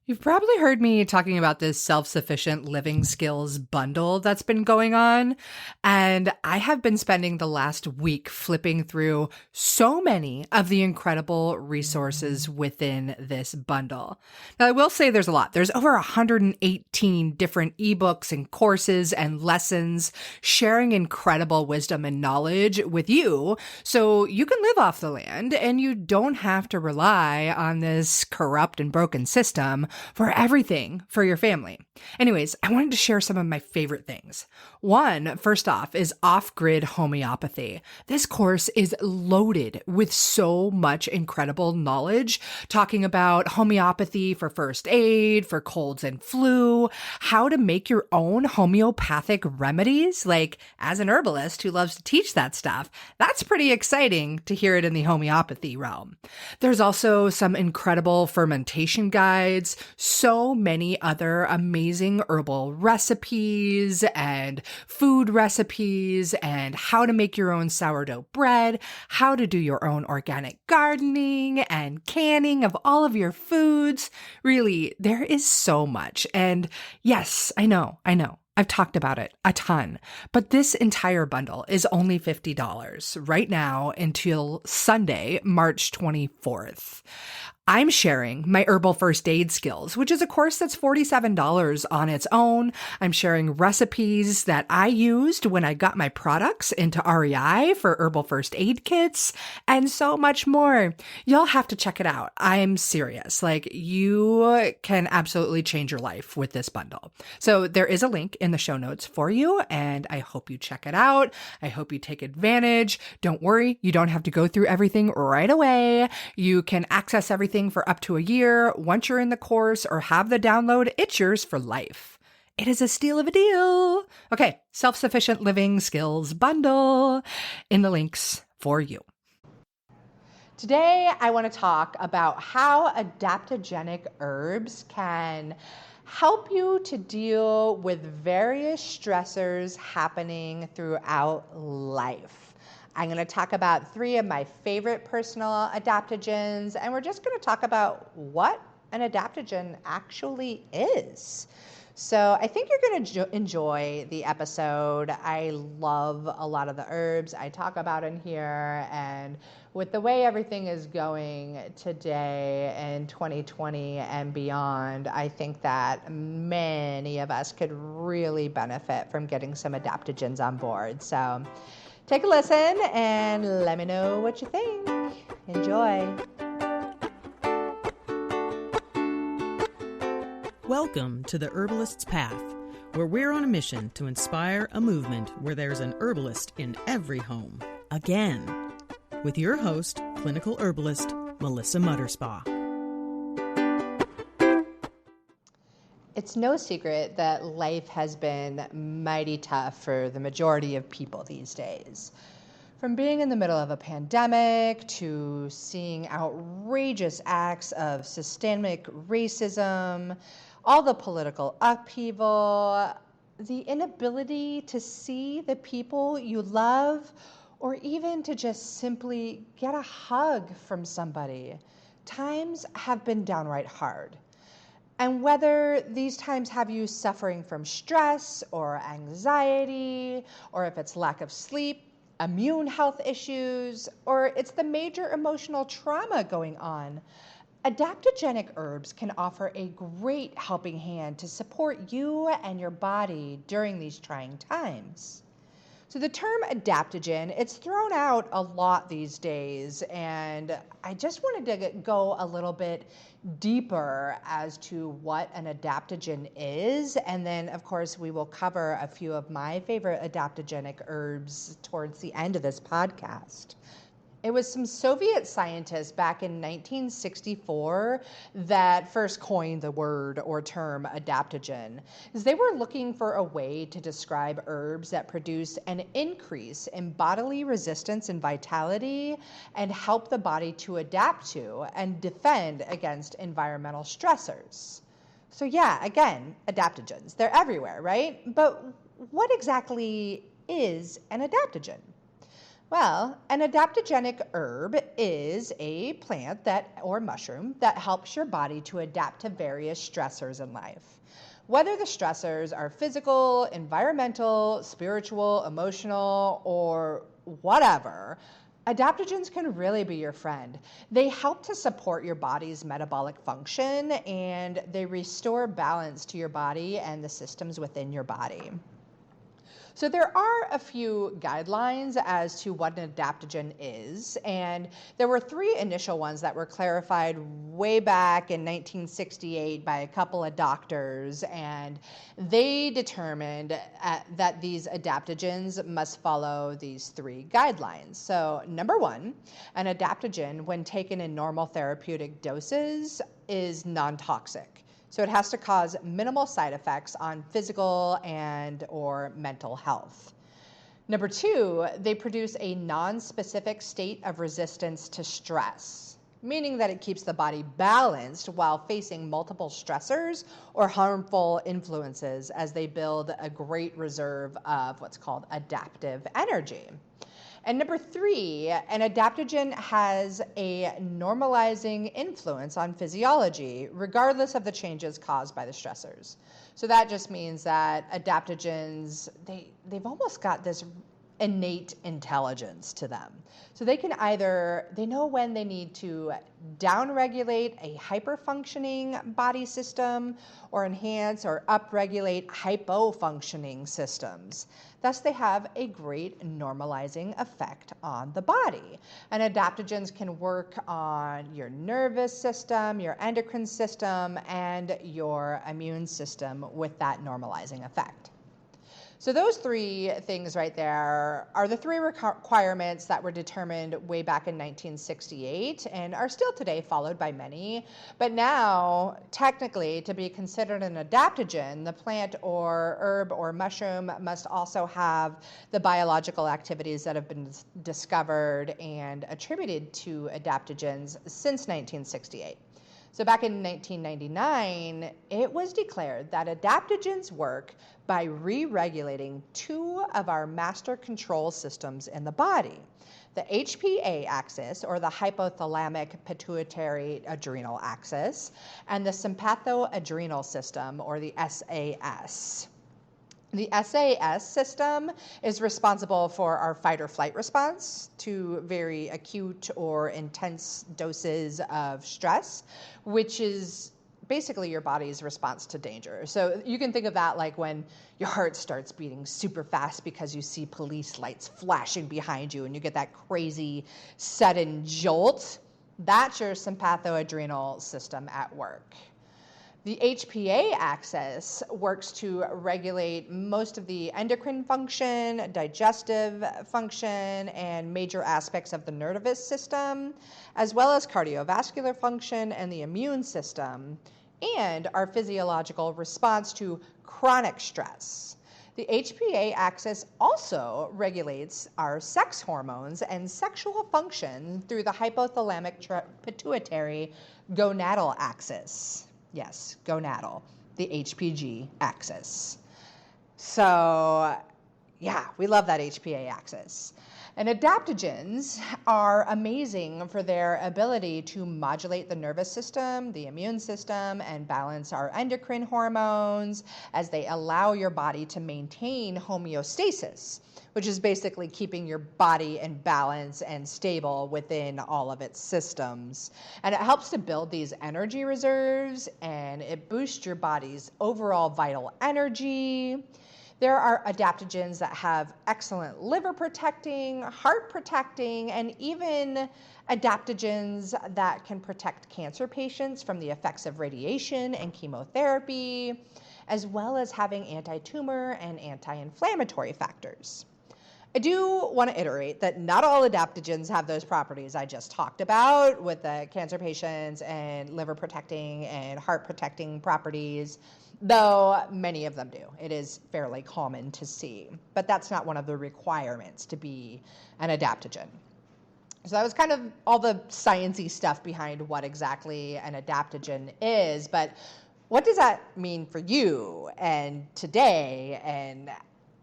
You've probably heard me talking about this self-sufficient living skills bundle that's been going on. And I have been spending the last week flipping through so many of the incredible resources within this bundle. Now, I will say there's a lot. There's over 118 different ebooks and courses and lessons sharing incredible wisdom and knowledge with you so you can live off the land and you don't have to rely on this corrupt and broken system for everything for your family. Anyways, I wanted to share some of my favorite things. One, first off, is off-grid homeopathy. This course is loaded with so much incredible knowledge, talking about homeopathy for first aid, for colds and flu, how to make your own homeopathic remedies. Like, as an herbalist who loves to teach that stuff, that's pretty exciting to hear it in the homeopathy realm. There's also some incredible fermentation guides, so many other amazing herbal recipes and food recipes, and how to make your own sourdough bread, how to do your own organic gardening and canning of all of your foods. Really, there is so much. And yes, I know. I've talked about it a ton, but this entire bundle is only $50 right now until Sunday, March 24th. I'm sharing my herbal first aid skills, which is a course that's $47 on its own. I'm sharing recipes that I used when I got my products into REI for herbal first aid kits and so much more. You'll have to check it out. I'm serious. Like, you can absolutely change your life with this bundle. So there is a link in the show notes for you, and I hope you check it out. I hope you take advantage. Don't worry, you don't have to go through everything right away. You can access everything for up to a year. Once you're in the course or have the download, it's yours for life. It is a steal of a deal. Okay, self-sufficient living skills bundle in the links for you. Today, I want to talk about how adaptogenic herbs can help you to deal with various stressors happening throughout life. I'm going to talk about 3 of my favorite personal adaptogens, and we're just going to talk about what an adaptogen actually is. So I think you're going to enjoy the episode. I love a lot of the herbs I talk about in here, and with the way everything is going today in 2020 and beyond, I think that many of us could really benefit from getting some adaptogens on board. So take a listen and let me know what you think. Enjoy. Welcome to the Herbalist's Path, where we're on a mission to inspire a movement where there's an herbalist in every home. Again, with your host, clinical herbalist, Melissa Mutterspaugh. It's no secret that life has been mighty tough for the majority of people these days. From being in the middle of a pandemic to seeing outrageous acts of systemic racism, all the political upheaval, the inability to see the people you love, or even to just simply get a hug from somebody. Times have been downright hard. And whether these times have you suffering from stress or anxiety, or if it's lack of sleep, immune health issues, or it's the major emotional trauma going on, adaptogenic herbs can offer a great helping hand to support you and your body during these trying times. So the term adaptogen, it's thrown out a lot these days, and I just wanted to go a little bit deeper as to what an adaptogen is, and then of course we will cover a few of my favorite adaptogenic herbs towards the end of this podcast. It was some Soviet scientists back in 1964 that first coined the word or term adaptogen, as they were looking for a way to describe herbs that produce an increase in bodily resistance and vitality and help the body to adapt to and defend against environmental stressors. So yeah, again, adaptogens, they're everywhere, right? But what exactly is an adaptogen? Well, an adaptogenic herb is a plant or mushroom that helps your body to adapt to various stressors in life. Whether the stressors are physical, environmental, spiritual, emotional, or whatever, adaptogens can really be your friend. They help to support your body's metabolic function and they restore balance to your body and the systems within your body. So there are a few guidelines as to what an adaptogen is, and there were three initial ones that were clarified way back in 1968 by a couple of doctors, and they determined that these adaptogens must follow these three guidelines. So number one, an adaptogen, when taken in normal therapeutic doses, is non-toxic. So it has to cause minimal side effects on physical and or mental health. Number two, they produce a non-specific state of resistance to stress, meaning that it keeps the body balanced while facing multiple stressors or harmful influences as they build a great reserve of what's called adaptive energy. And number three, an adaptogen has a normalizing influence on physiology, regardless of the changes caused by the stressors. So that just means that adaptogens, they've almost got this innate intelligence to them. So they know when they need to downregulate a hyper-functioning body system or enhance or upregulate hypo-functioning systems. Thus, they have a great normalizing effect on the body. And adaptogens can work on your nervous system, your endocrine system, and your immune system with that normalizing effect. So those three things right there are the three requirements that were determined way back in 1968 and are still today followed by many. But now, technically, to be considered an adaptogen, the plant or herb or mushroom must also have the biological activities that have been discovered and attributed to adaptogens since 1968. So back in 1999, it was declared that adaptogens work by re-regulating two of our master control systems in the body, the HPA axis, or the hypothalamic pituitary adrenal axis, and the sympathoadrenal system, or the SAS. The SAS system is responsible for our fight or flight response to very acute or intense doses of stress, which is basically your body's response to danger. So you can think of that like when your heart starts beating super fast because you see police lights flashing behind you and you get that crazy sudden jolt. That's your sympathoadrenal system at work. The HPA axis works to regulate most of the endocrine function, digestive function, and major aspects of the nervous system, as well as cardiovascular function and the immune system, and our physiological response to chronic stress. The HPA axis also regulates our sex hormones and sexual function through the hypothalamic pituitary gonadal axis. Yes, gonadal, the HPG axis. So, yeah, we love that HPA axis. And adaptogens are amazing for their ability to modulate the nervous system, the immune system, and balance our endocrine hormones as they allow your body to maintain homeostasis, which is basically keeping your body in balance and stable within all of its systems. And it helps to build these energy reserves, and it boosts your body's overall vital energy. There are adaptogens that have excellent liver protecting, heart protecting, and even adaptogens that can protect cancer patients from the effects of radiation and chemotherapy, as well as having anti-tumor and anti-inflammatory factors. I do want to iterate that not all adaptogens have those properties I just talked about with the cancer patients and liver protecting and heart protecting properties, though many of them do. It is fairly common to see, but that's not one of the requirements to be an adaptogen. So that was kind of all the sciencey stuff behind what exactly an adaptogen is, but what does that mean for you and today, and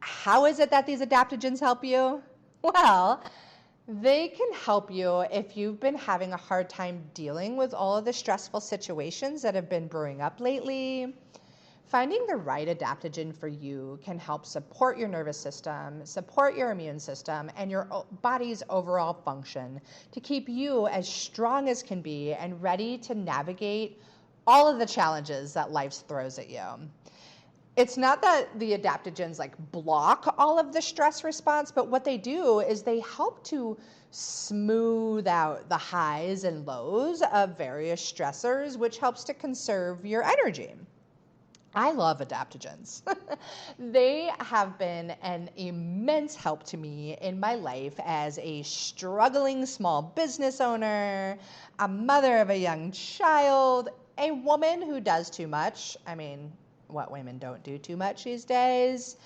how is it that these adaptogens help you? Well, They can help you if you've been having a hard time dealing with all of the stressful situations that have been brewing up lately. Finding the right adaptogen for you can help support your nervous system, support your immune system, and your body's overall function to keep you as strong as can be and ready to navigate all of the challenges that life throws at you. It's not that the adaptogens like block all of the stress response, but what they do is they help to smooth out the highs and lows of various stressors, which helps to conserve your energy. I love adaptogens. They have been an immense help to me in my life as a struggling small business owner, a mother of a young child, a woman who does too much. I mean, what women don't do too much these days.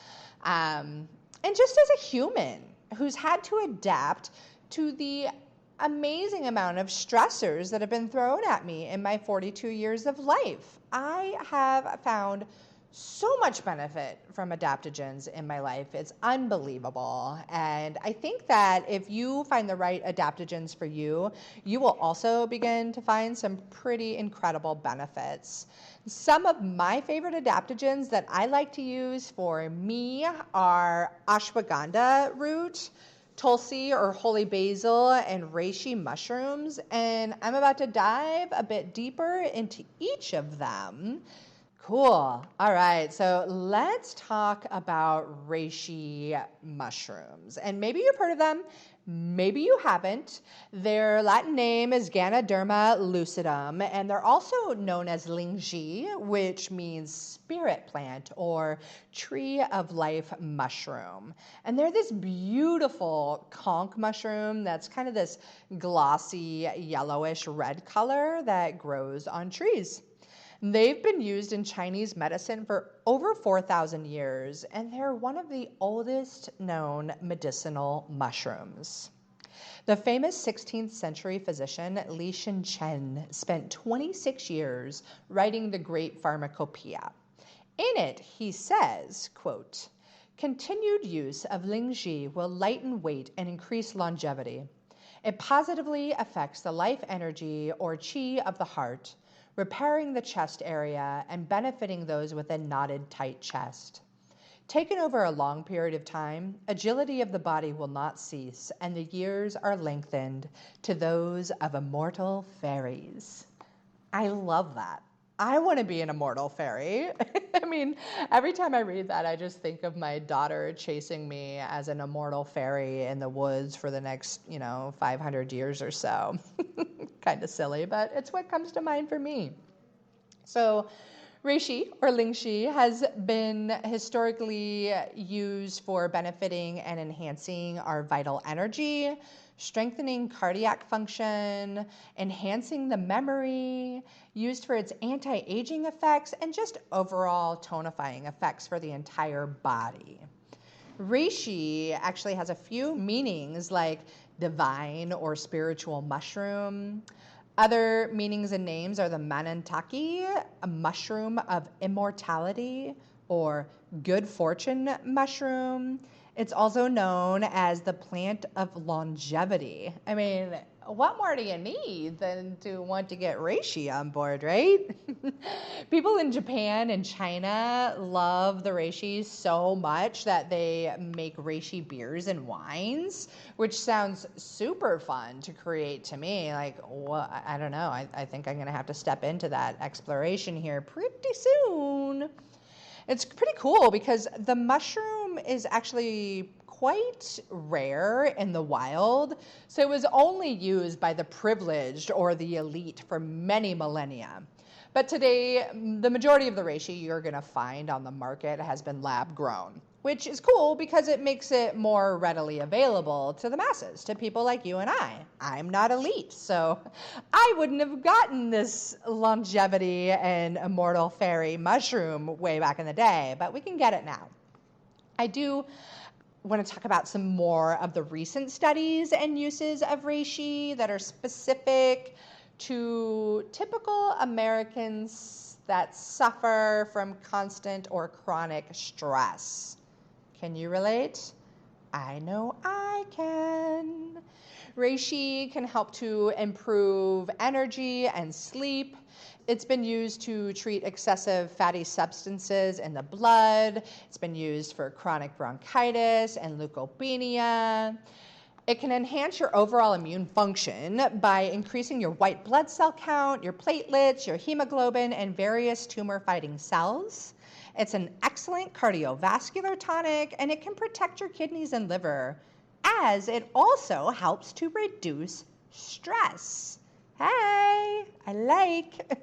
And just as a human who's had to adapt to the amazing amount of stressors that have been thrown at me in my 42 years of life. I have found so much benefit from adaptogens in my life. It's unbelievable. And I think that if you find the right adaptogens for you, you will also begin to find some pretty incredible benefits. Some of my favorite adaptogens that I like to use for me are ashwagandha root, tulsi or holy basil, and reishi mushrooms, and I'm about to dive a bit deeper into each of them. Cool. All right, so let's talk about reishi mushrooms. And maybe you've heard of them, maybe you haven't. Their Latin name is Ganoderma lucidum, and they're also known as lingzhi, which means spirit plant or tree of life mushroom. And they're this beautiful conch mushroom that's kind of this glossy yellowish red color that grows on trees. They've been used in Chinese medicine for over 4,000 years, and they're one of the oldest known medicinal mushrooms. The famous 16th century physician Li Shinchen spent 26 years writing the Great Pharmacopoeia. In it, he says, quote, "Continued use of lingzhi will lighten weight and increase longevity. It positively affects the life energy or qi of the heart, repairing the chest area and benefiting those with a knotted, tight chest. Taken over a long period of time, agility of the body will not cease, and the years are lengthened to those of immortal fairies." I love that. I want to be an immortal fairy. I mean, every time I read that, I just think of my daughter chasing me as an immortal fairy in the woods for the next, 500 years or so. Kind of silly, but it's what comes to mind for me. So, reishi or lingzhi has been historically used for benefiting and enhancing our vital energy, strengthening cardiac function, enhancing the memory, used for its anti-aging effects, and just overall tonifying effects for the entire body. Reishi actually has a few meanings like divine or spiritual mushroom. Other meanings and names are the manantaki, a mushroom of immortality, or good fortune mushroom. It's also known as the plant of longevity. I mean, what more do you need than to want to get reishi on board, right? People in Japan and China love the reishi so much that they make reishi beers and wines, which sounds super fun to create to me. Like, well, I don't know. I think I'm going to have to step into that exploration here pretty soon. It's pretty cool because the mushroom is actually quite rare in the wild, so it was only used by the privileged or the elite for many millennia. But today, the majority of the reishi you're going to find on the market has been lab grown, which is cool because it makes it more readily available to the masses, to people like you and I. I'm not elite, so I wouldn't have gotten this longevity and immortal fairy mushroom way back in the day, but we can get it now. I do want to talk about some more of the recent studies and uses of reishi that are specific to typical Americans that suffer from constant or chronic stress. Can you relate? I know I can. Reishi can help to improve energy and sleep. It's been used to treat excessive fatty substances in the blood. It's been used for chronic bronchitis and leukopenia. It can enhance your overall immune function by increasing your white blood cell count, your platelets, your hemoglobin, and various tumor-fighting cells. It's an excellent cardiovascular tonic, and it can protect your kidneys and liver, as it also helps to reduce stress. Hey, I like.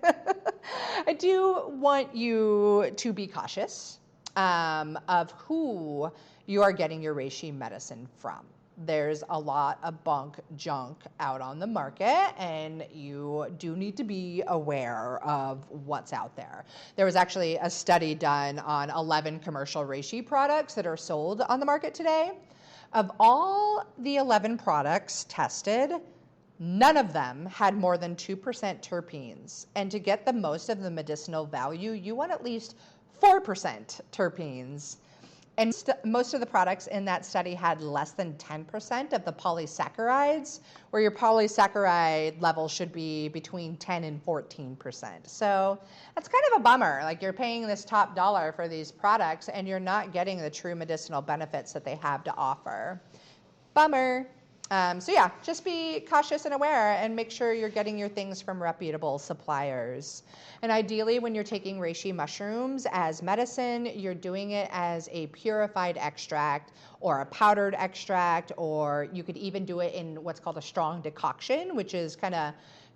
I do want you to be cautious of who you are getting your reishi medicine from. There's a lot of junk out on the market, and you do need to be aware of what's out there. There was actually a study done on 11 commercial reishi products that are sold on the market today. Of all the 11 products tested, none of them had more than 2% terpenes. And to get the most of the medicinal value, you want at least 4% terpenes. And most of the products in that study had less than 10% of the polysaccharides, where your polysaccharide level should be between 10 and 14%. So that's kind of a bummer. Like, you're paying this top dollar for these products and you're not getting the true medicinal benefits that they have to offer. Bummer. So yeah, just be cautious and aware and make sure you're getting your things from reputable suppliers. And ideally, when you're taking reishi mushrooms as medicine, you're doing it as a purified extract or a powdered extract, or you could even do it in what's called a strong decoction, which is kind of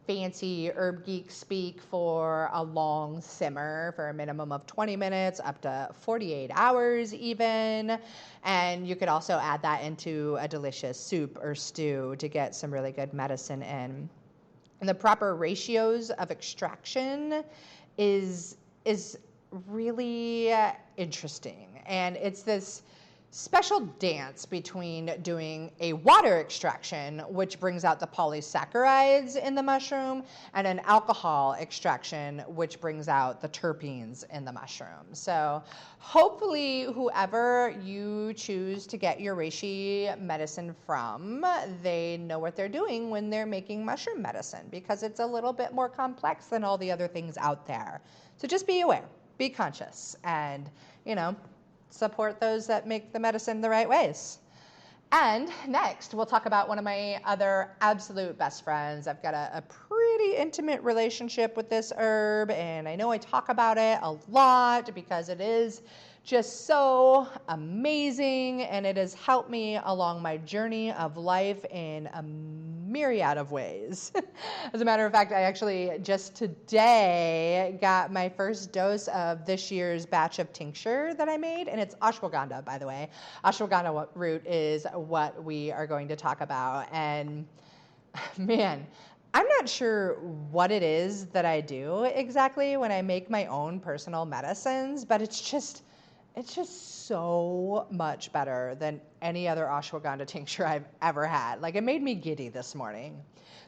fancy herb geek speak for a long simmer for a minimum of 20 minutes up to 48 hours even. And you could also add that into a delicious soup or stew to get some really good medicine in. And the proper ratios of extraction is really interesting. And it's this special dance between doing a water extraction, which brings out the polysaccharides in the mushroom, and an alcohol extraction, which brings out the terpenes in the mushroom. So hopefully whoever you choose to get your reishi medicine from, they know what they're doing when they're making mushroom medicine, because it's a little bit more complex than all the other things out there. So just be aware, be conscious, and, support those that make the medicine the right ways. And next, we'll talk about one of my other absolute best friends. I've got a pretty intimate relationship with this herb, and I know I talk about it a lot because it is just so amazing, and it has helped me along my journey of life in a myriad of ways. As a matter of fact, I actually just today got my first dose of this year's batch of tincture that I made, and it's ashwagandha, by the way. Ashwagandha root is what we are going to talk about, and man, I'm not sure what it is that I do exactly when I make my own personal medicines, but it's just so much better than any other ashwagandha tincture I've ever had. Like, it made me giddy this morning.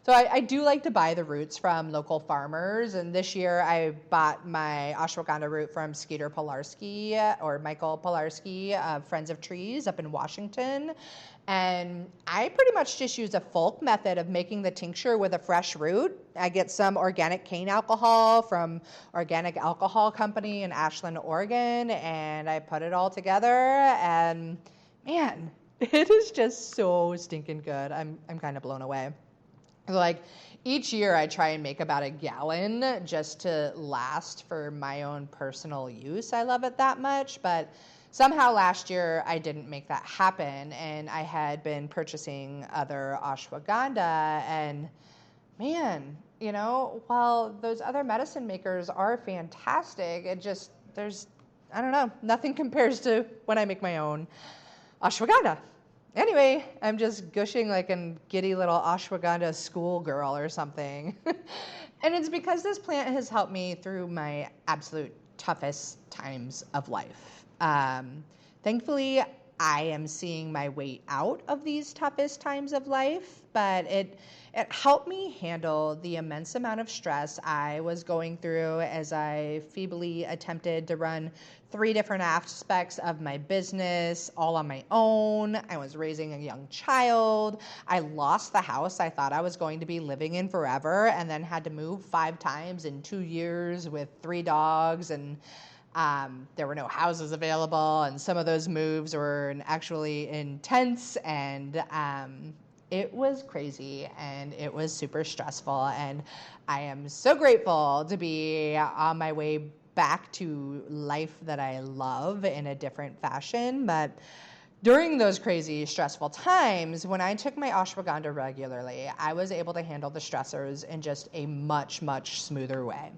So I do like to buy the roots from local farmers, and this year I bought my ashwagandha root from Skeeter Pilarski, or Michael Pilarski of Friends of Trees up in Washington. And I pretty much just use a folk method of making the tincture with a fresh root. I get some organic cane alcohol from Organic Alcohol Company in Ashland, Oregon, and I put it all together, and man, it is just so stinking good. I'm kind of blown away. Like, each year I try and make about a gallon just to last for my own personal use. I love it that much, but somehow last year I didn't make that happen, and I had been purchasing other ashwagandha, and man, while those other medicine makers are fantastic, I don't know, nothing compares to when I make my own ashwagandha. Anyway, I'm just gushing like a giddy little ashwagandha schoolgirl or something. And it's because this plant has helped me through my absolute toughest times of life. Thankfully, I am seeing my way out of these toughest times of life, but it helped me handle the immense amount of stress I was going through as I feebly attempted to run 3 different aspects of my business all on my own. I was raising a young child. I lost the house I thought I was going to be living in forever, and then had to move 5 times in 2 years with 3 dogs, and there were no houses available, and some of those moves were actually in tents, and it was crazy, and it was super stressful, and I am so grateful to be on my way back to life that I love in a different fashion. But during those crazy, stressful times, when I took my ashwagandha regularly, I was able to handle the stressors in just a much, much smoother way.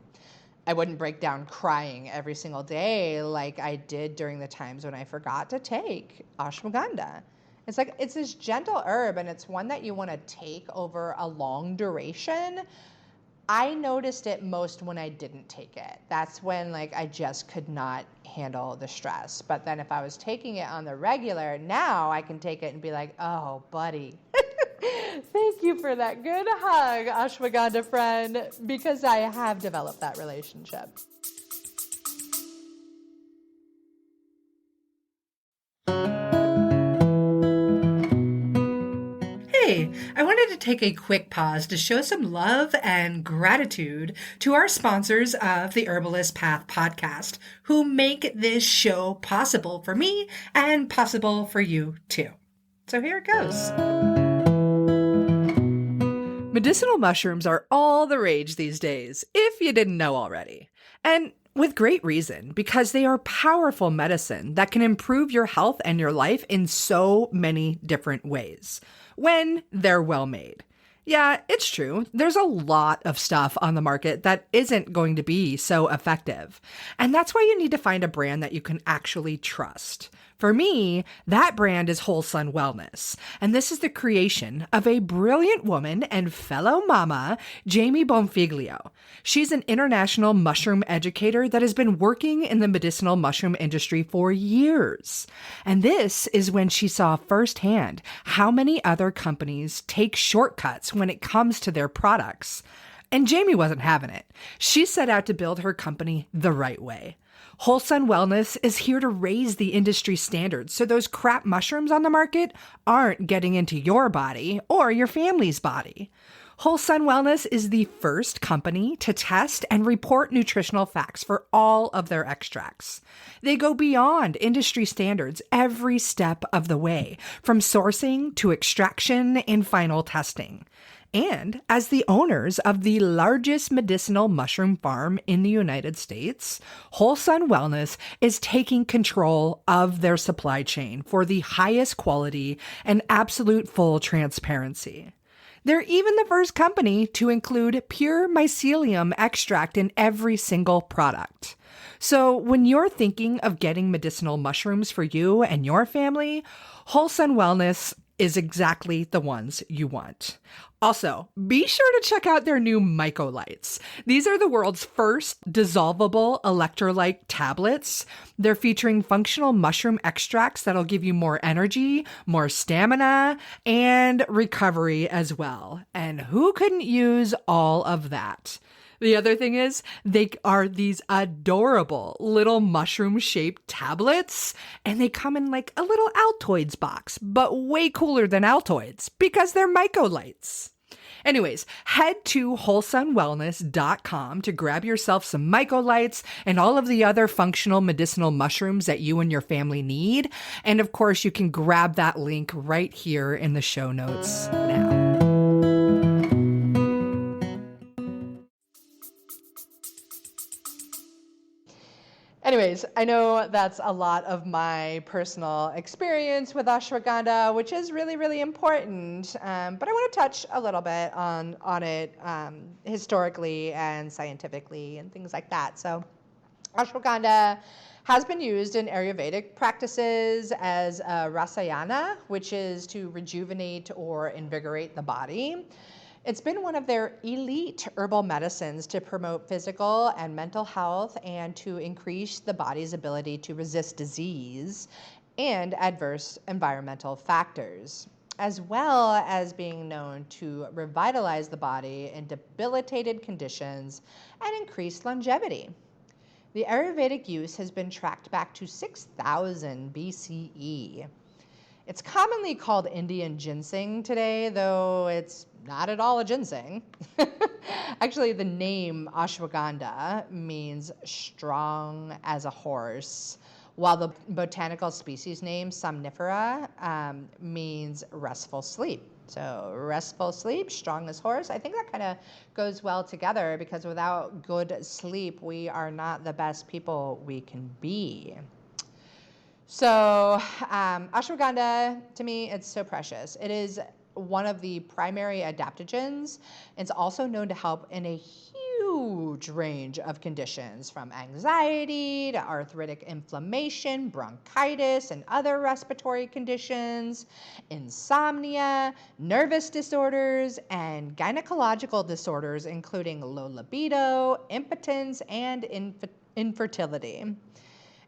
I wouldn't break down crying every single day like I did during the times when I forgot to take ashwagandha. It's like, it's this gentle herb, and it's one that you want to take over a long duration. I noticed it most when I didn't take it. That's when I just could not handle the stress. But then if I was taking it on the regular, now I can take it and be like, oh, buddy, thank you for that good hug, ashwagandha friend, because I have developed that relationship. Hey, I wanted to take a quick pause to show some love and gratitude to our sponsors of the Herbalist Path podcast, who make this show possible for me and possible for you too. So here it goes. Medicinal mushrooms are all the rage these days, if you didn't know already. And with great reason, because they are powerful medicine that can improve your health and your life in so many different ways when they're well made. Yeah, it's true. There's a lot of stuff on the market that isn't going to be so effective. And that's why you need to find a brand that you can actually trust. For me, that brand is Whole Sun Wellness, and this is the creation of a brilliant woman and fellow mama, Jamie Bonfiglio. She's an international mushroom educator that has been working in the medicinal mushroom industry for years. And this is when she saw firsthand how many other companies take shortcuts when it comes to their products. And Jamie wasn't having it. She set out to build her company the right way. Whole Sun Wellness is here to raise the industry standards so those crap mushrooms on the market aren't getting into your body or your family's body. Whole Sun Wellness is the first company to test and report nutritional facts for all of their extracts. They go beyond industry standards every step of the way, from sourcing to extraction and final testing. And as the owners of the largest medicinal mushroom farm in the United States, Whole Sun Wellness is taking control of their supply chain for the highest quality and absolute full transparency. They're even the first company to include pure mycelium extract in every single product. So when you're thinking of getting medicinal mushrooms for you and your family, Whole Sun Wellness is exactly the ones you want. Also, be sure to check out their new Mycolites. These are the world's first dissolvable electrolyte tablets. They're featuring functional mushroom extracts that'll give you more energy, more stamina, and recovery as well. And who couldn't use all of that? The other thing is, they are these adorable little mushroom-shaped tablets, and they come in like a little Altoids box, but way cooler than Altoids because they're Mycolites. Anyways, head to wholesunwellness.com to grab yourself some Mycolites and all of the other functional medicinal mushrooms that you and your family need. And of course, you can grab that link right here in the show notes now. Anyways, I know that's a lot of my personal experience with ashwagandha, which is really, really important. But I want to touch a little bit on it historically and scientifically and things like that. So ashwagandha has been used in Ayurvedic practices as a rasayana, which is to rejuvenate or invigorate the body. It's been one of their elite herbal medicines to promote physical and mental health and to increase the body's ability to resist disease. and adverse environmental factors, as well as being known to revitalize the body in debilitated conditions and increase longevity. The Ayurvedic use has been tracked back to 6000 BCE. It's commonly called Indian ginseng today, though it's not at all a ginseng. Actually, the name ashwagandha means strong as a horse, while the botanical species name somnifera means restful sleep. So restful sleep, strong as horse. I think that kind of goes well together because without good sleep, we are not the best people we can be. So ashwagandha, to me, it's so precious. It is one of the primary adaptogens. It's also known to help in a huge range of conditions, from anxiety to arthritic inflammation, bronchitis, and other respiratory conditions, insomnia, nervous disorders, and gynecological disorders, including low libido, impotence, and infertility.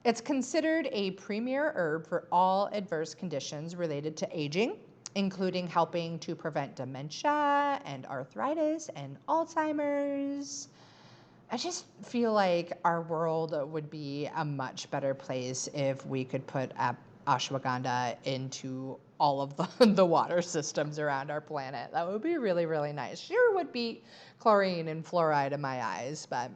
It's considered a premier herb for all adverse conditions related to aging, including helping to prevent dementia and arthritis and Alzheimer's. I just feel like our world would be a much better place if we could put ashwagandha into all of the water systems around our planet. That would be really, really nice. Sure would beat chlorine and fluoride in my eyes, but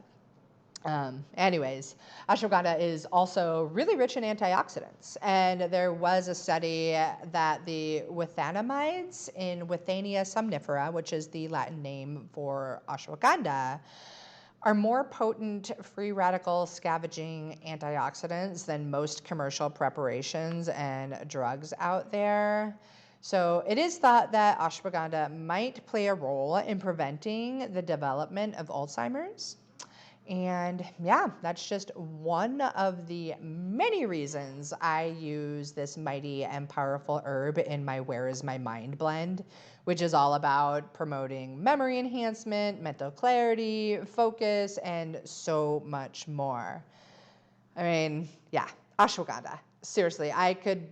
anyways, ashwagandha is also really rich in antioxidants. And there was a study that the withanamides in Withania somnifera, which is the Latin name for ashwagandha, are more potent free radical scavenging antioxidants than most commercial preparations and drugs out there. So it is thought that ashwagandha might play a role in preventing the development of Alzheimer's. And yeah, that's just one of the many reasons I use this mighty and powerful herb in my Where Is My Mind blend, which is all about promoting memory enhancement, mental clarity, focus, and so much more. I mean, yeah, ashwagandha. Seriously, I could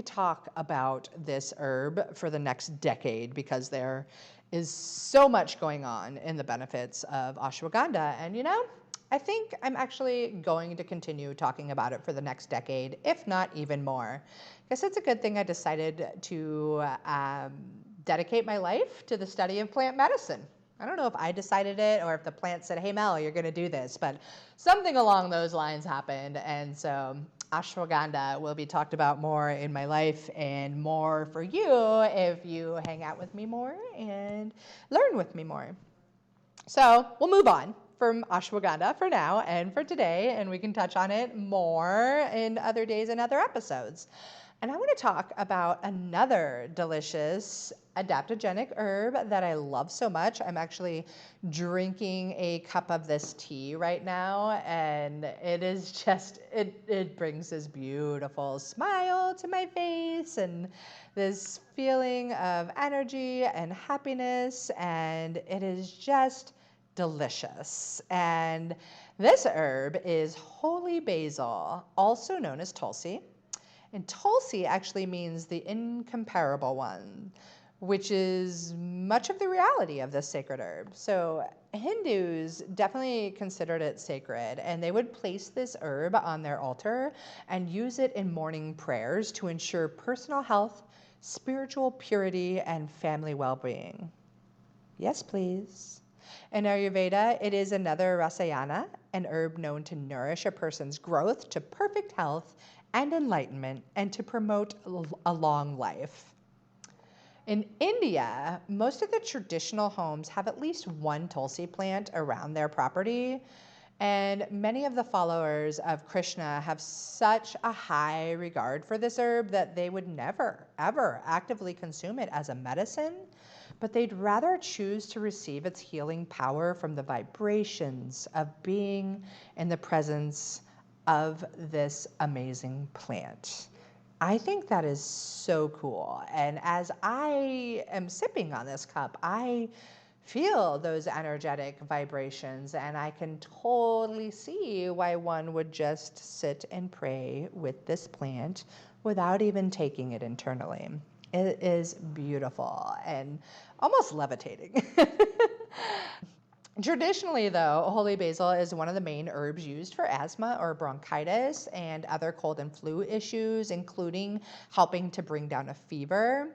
talk about this herb for the next decade because there is so much going on in the benefits of ashwagandha. And I think I'm actually going to continue talking about it for the next decade, if not even more. I guess it's a good thing I decided to dedicate my life to the study of plant medicine. I don't know if I decided it or if the plant said, hey, Mel, you're going to do this, but something along those lines happened. And so ashwagandha will be talked about more in my life and more for you if you hang out with me more and learn with me more. So we'll move on from ashwagandha for now and for today, and we can touch on it more in other days and other episodes. And I want to talk about another delicious adaptogenic herb that I love so much. I'm actually drinking a cup of this tea right now, and it is just, it brings this beautiful smile to my face and this feeling of energy and happiness, and it is just delicious. And this herb is holy basil, also known as tulsi. And tulsi actually means the incomparable one, which is much of the reality of this sacred herb. So Hindus definitely considered it sacred, and they would place this herb on their altar and use it in morning prayers to ensure personal health, spiritual purity, and family well-being. Yes, please. In Ayurveda, it is another rasayana, an herb known to nourish a person's growth to perfect health and enlightenment, and to promote a long life. In India, most of the traditional homes have at least one tulsi plant around their property, and many of the followers of Krishna have such a high regard for this herb that they would never, ever actively consume it as a medicine, but they'd rather choose to receive its healing power from the vibrations of being in the presence of this amazing plant. I think that is so cool. And as I am sipping on this cup, I feel those energetic vibrations, and I can totally see why one would just sit and pray with this plant without even taking it internally. It is beautiful and almost levitating. Traditionally, though, holy basil is one of the main herbs used for asthma or bronchitis and other cold and flu issues, including helping to bring down a fever.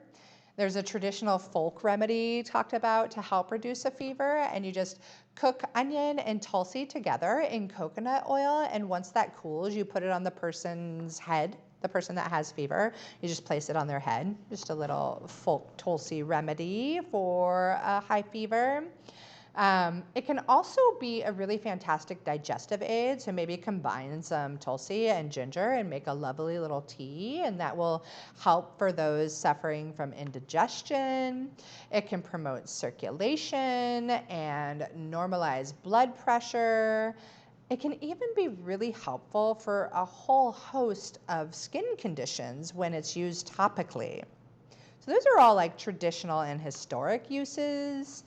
There's a traditional folk remedy talked about to help reduce a fever, and you just cook onion and tulsi together in coconut oil, and once that cools, you put it on the person's head, the person that has fever. You just place it on their head. Just a little folk tulsi remedy for a high fever. It can also be a really fantastic digestive aid, so maybe combine some tulsi and ginger and make a lovely little tea, and that will help for those suffering from indigestion. It can promote circulation and normalize blood pressure. It can even be really helpful for a whole host of skin conditions when it's used topically. So those are all like traditional and historic uses.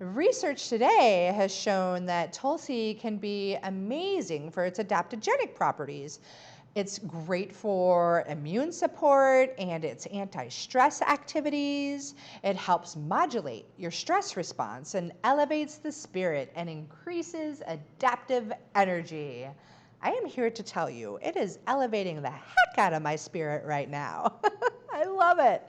Research today has shown that tulsi can be amazing for its adaptogenic properties. It's great for immune support and its anti-stress activities. It helps modulate your stress response and elevates the spirit and increases adaptive energy. I am here to tell you, it is elevating the heck out of my spirit right now. I love it.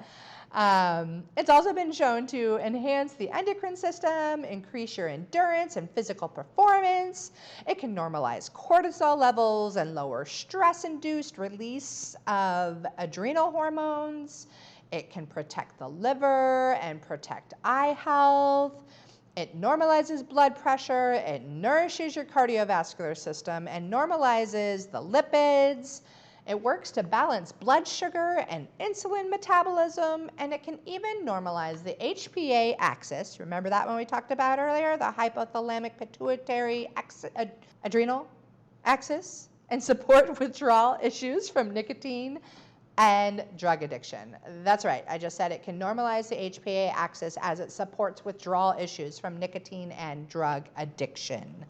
It's also been shown to enhance the endocrine system, increase your endurance and physical performance. It can normalize cortisol levels and lower stress-induced release of adrenal hormones. It can protect the liver and protect eye health. It normalizes blood pressure. It nourishes your cardiovascular system and normalizes the lipids. It works to balance blood sugar and insulin metabolism, and it can even normalize the HPA axis. Remember that one we talked about earlier, the hypothalamic pituitary adrenal axis, and support withdrawal issues from nicotine and drug addiction. That's right, I just said it can normalize the HPA axis as it supports withdrawal issues from nicotine and drug addiction.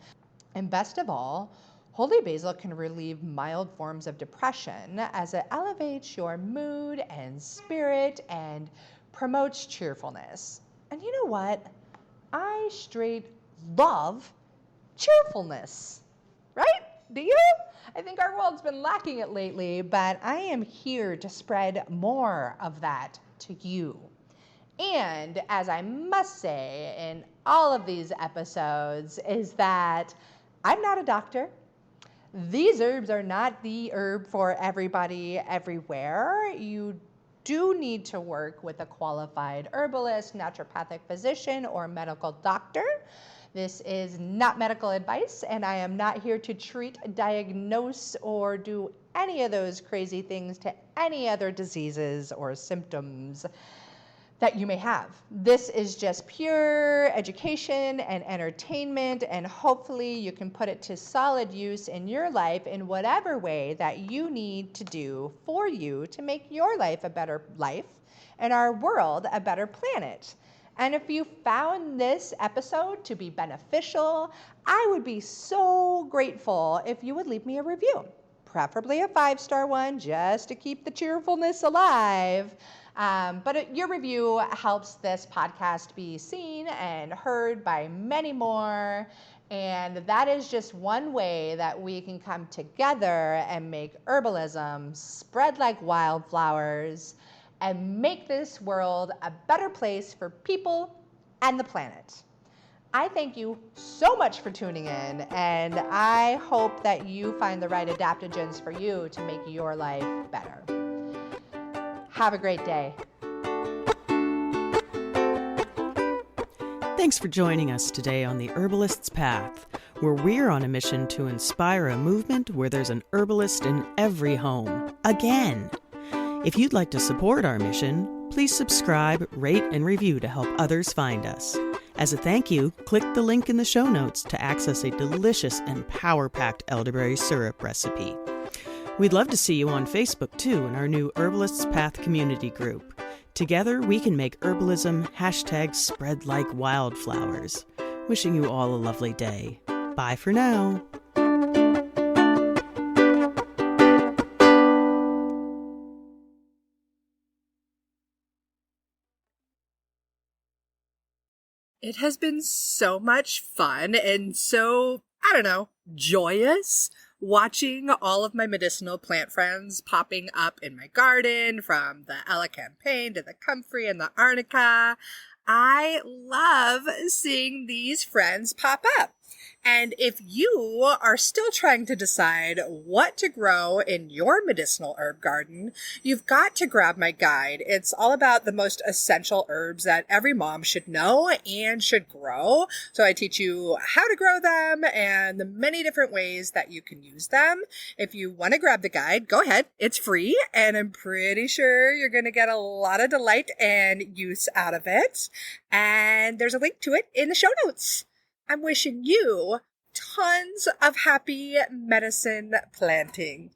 And best of all, holy basil can relieve mild forms of depression as it elevates your mood and spirit and promotes cheerfulness. And you know what? I straight love cheerfulness, right? Do you? I think our world's been lacking it lately, but I am here to spread more of that to you. And as I must say in all of these episodes is that I'm not a doctor. These herbs are not the herb for everybody everywhere. You do need to work with a qualified herbalist, naturopathic physician, or medical doctor. This is not medical advice, and I am not here to treat, diagnose, or do any of those crazy things to any other diseases or symptoms that you may have. This is just pure education and entertainment, and hopefully you can put it to solid use in your life in whatever way that you need to do for you to make your life a better life and our world a better planet. And if you found this episode to be beneficial, I would be so grateful if you would leave me a review, preferably a 5-star one, just to keep the cheerfulness alive. But your review helps this podcast be seen and heard by many more. And that is just one way that we can come together and make herbalism spread like wildflowers and make this world a better place for people and the planet. I thank you so much for tuning in, and I hope that you find the right adaptogens for you to make your life better. Have a great day. Thanks for joining us today on the Herbalist's Path, where we're on a mission to inspire a movement where there's an herbalist in every home. Again! If you'd like to support our mission, please subscribe, rate, and review to help others find us. As a thank you, click the link in the show notes to access a delicious and power-packed elderberry syrup recipe. We'd love to see you on Facebook, too, in our new Herbalist's Path community group. Together, we can make herbalism #spread like wildflowers. Wishing you all a lovely day. Bye for now. It has been so much fun and so, I don't know, joyous watching all of my medicinal plant friends popping up in my garden, from the elecampane to the comfrey and the arnica. I love seeing these friends pop up. And if you are still trying to decide what to grow in your medicinal herb garden, you've got to grab my guide. It's all about the most essential herbs that every mom should know and should grow. So I teach you how to grow them and the many different ways that you can use them. If you want to grab the guide, go ahead. It's free, and I'm pretty sure you're going to get a lot of delight and use out of it. And there's a link to it in the show notes. I'm wishing you tons of happy medicine planting.